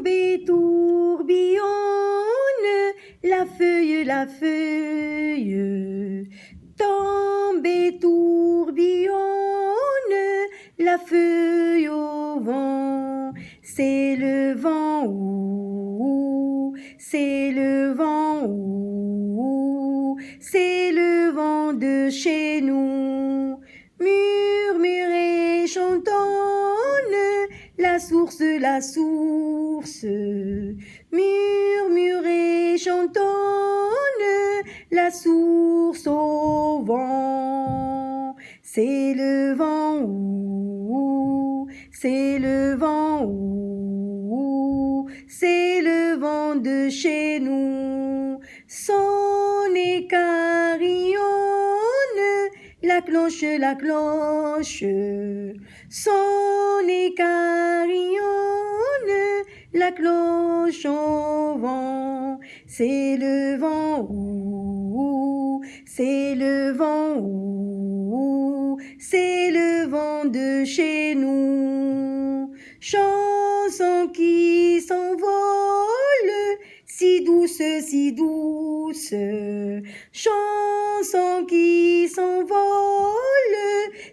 et tourbillonne, la feuille, tombe et tourbillonne, la feuille au vent, c'est le vent, ouh, c'est le vent, ouh, c'est le vent de chez nous. Murmure et chantonne, la source, murmure et chantonne, la source au vent, c'est le vent, ouh, c'est le vent, ouh, c'est le vent de chez nous. Sonnez carillonne, la cloche, sonnez carillonne, la cloche au vent, c'est le vent, ouh, c'est le vent, ouh, c'est le vent de chez nous. Chanson qui s'envole, si douce, chanson qui s'envole,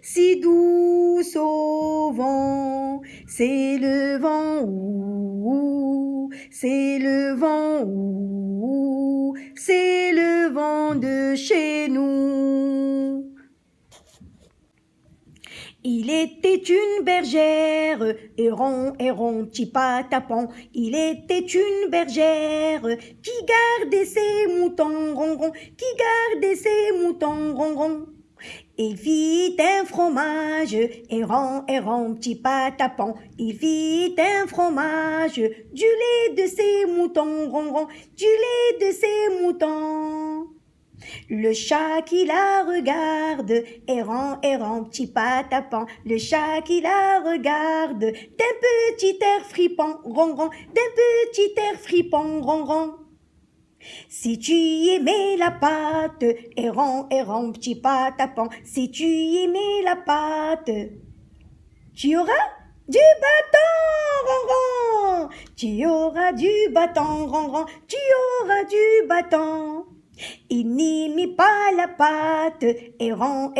si douce au vent, c'est le vent, ouh, c'est le vent, ouh, c'est le vent de chez nous. Il était une bergère, errant, petit patapon. Il était une bergère qui gardait ses moutons, ronron, qui gardait ses moutons, ronron. Il fit un fromage, errant, petit patapon. Il fit un fromage, du lait de ses moutons, ronron, du lait de ses moutons. Le chat qui la regarde, errant, petit patapon. Le chat qui la regarde, d'un petit air fripant, ronron, d'un petit air fripant, ronron. Si tu aimais la pâte, errant, petit patapon, si tu aimais la pâte, tu auras du bâton, ronron. Tu auras du bâton, ronron, tu auras du bâton. Il n'y mit pas la pâte, errant,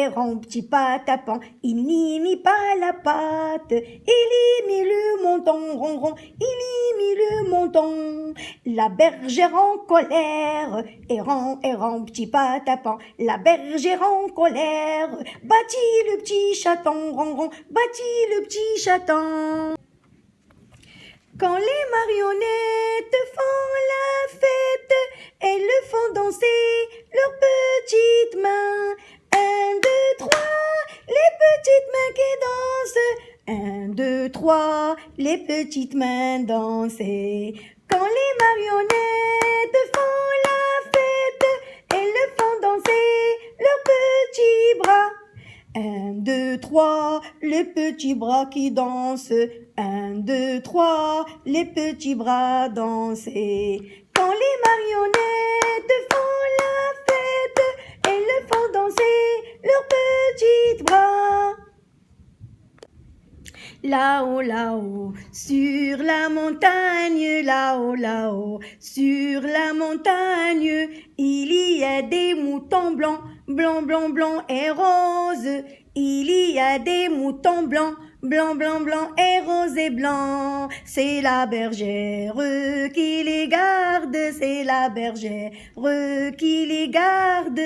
petit patapon. Il n'y mit pas la pâte, il y mit le monton, ronron, il y mit le monton. La bergère en colère, errant, petit patapon. La bergère en colère, battit le petit chaton, ronron, battit le petit chaton. Quand les marionnettes font la fête, elles le font danser leurs petites mains. 1, 2, 3, les petites mains qui dansent. 1, 2, 3, les petites mains dansent. Quand les marionnettes font la fête, elles le font danser leurs petits bras. 1, 2, 3, les petits bras qui dansent. 1, 2, 3, les petits bras dansent. Quand les marionnettes font la fête, elles le font danser leurs petits bras. Là-haut, là-haut, sur la montagne, là-haut, là-haut, sur la montagne, il y a des moutons blancs, blancs, blancs, blancs et roses. Il y a des moutons blancs, blancs, blancs, blancs et roses et blancs. C'est la bergère qui les garde, c'est la bergère qui les garde.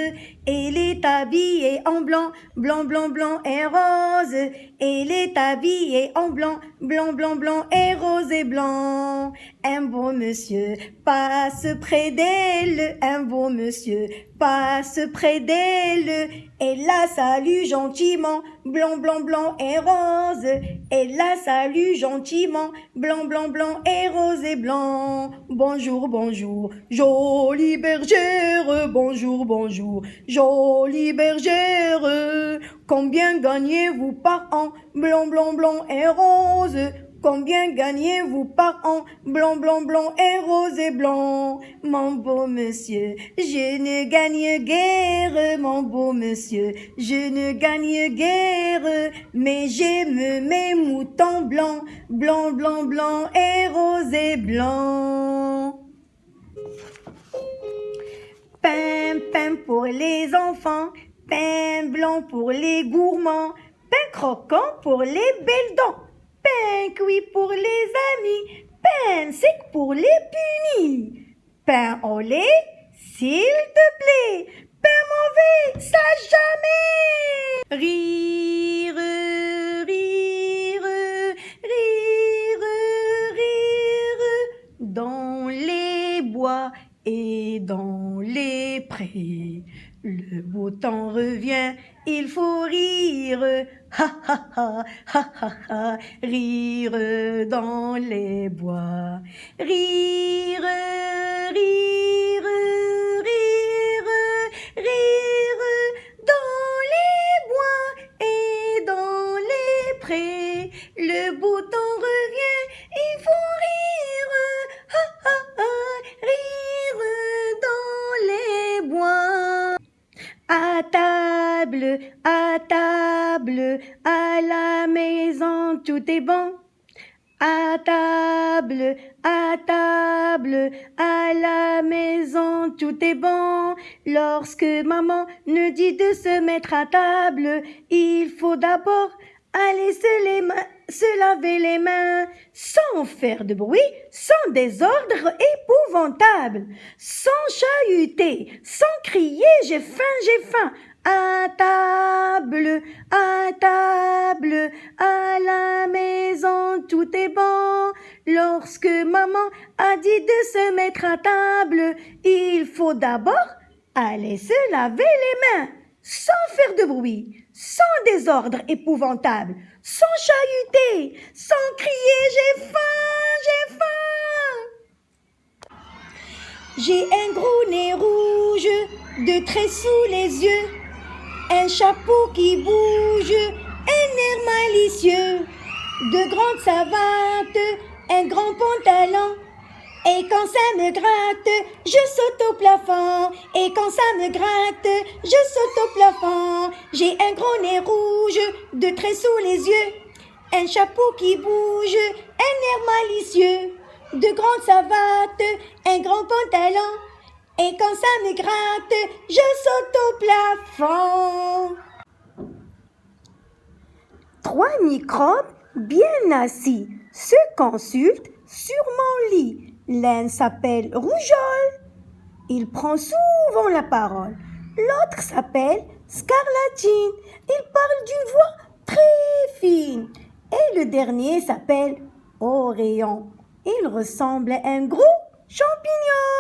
Elle est habillée en blanc, blanc, blanc, blanc et rose. Elle est habillée en blanc, blanc, blanc, blanc et rose et blanc. Un beau monsieur passe près d'elle, un beau monsieur passe près d'elle. Elle la salue gentiment, blanc, blanc, blanc et rose. Elle la salue gentiment, blanc, blanc, blanc et rose et blanc. Bonjour, bonjour, jolie bergère, bonjour, bonjour, jolie bergère. Combien gagnez-vous par an, blanc, blanc, blanc et rose? Combien gagnez-vous par an? Blanc, blanc, blanc et rose et blanc. Mon beau monsieur, je ne gagne guère, mon beau monsieur, je ne gagne guère, mais j'aime mes moutons blancs, blanc, blanc, blanc et rose et blanc. Pain, pain pour les enfants, pain blanc pour les gourmands, pain croquant pour les belles dents, pain cuit pour les amis, pain sec pour les punis, pain au lait, s'il te plaît, pain mauvais, ça jamais. Rire, rire, rire, rire, dans les bois et dans les prés. Le beau temps revient, il faut rire, ha ha ha, ha ha ha, rire dans les bois. Rire, rire, rire, rire dans les bois et dans les prés. Le beau temps revient, il faut rire, ha ha ha, rire dans les bois. À table, à la maison, tout est bon. À table, à la maison, tout est bon. Lorsque maman nous dit de se mettre à table, il faut d'abord aller se laver les mains, sans faire de bruit, sans désordre épouvantable, sans chahuter, sans crier j'ai faim, j'ai faim. À table, à la maison, tout est bon. Lorsque maman a dit de se mettre à table, il faut d'abord aller se laver les mains, sans faire de bruit, sans désordre épouvantable, sans chahuter, sans crier j'ai faim, j'ai faim. J'ai un gros nez rouge, de traits sous les yeux, un chapeau qui bouge, un air malicieux, de grandes savates, un grand pantalon. Et quand ça me gratte, je saute au plafond. Et quand ça me gratte, je saute au plafond. J'ai un gros nez rouge, de traits sous les yeux, un chapeau qui bouge, un air malicieux, de grandes savates, un grand pantalon. Et quand ça me gratte, je saute au plafond. 3 microbes bien assis se consultent sur mon lit. L'un s'appelle Rougeole, il prend souvent la parole. L'autre s'appelle Scarlatine, il parle d'une voix très fine. Et le dernier s'appelle Oreillon, il ressemble à un gros champignon.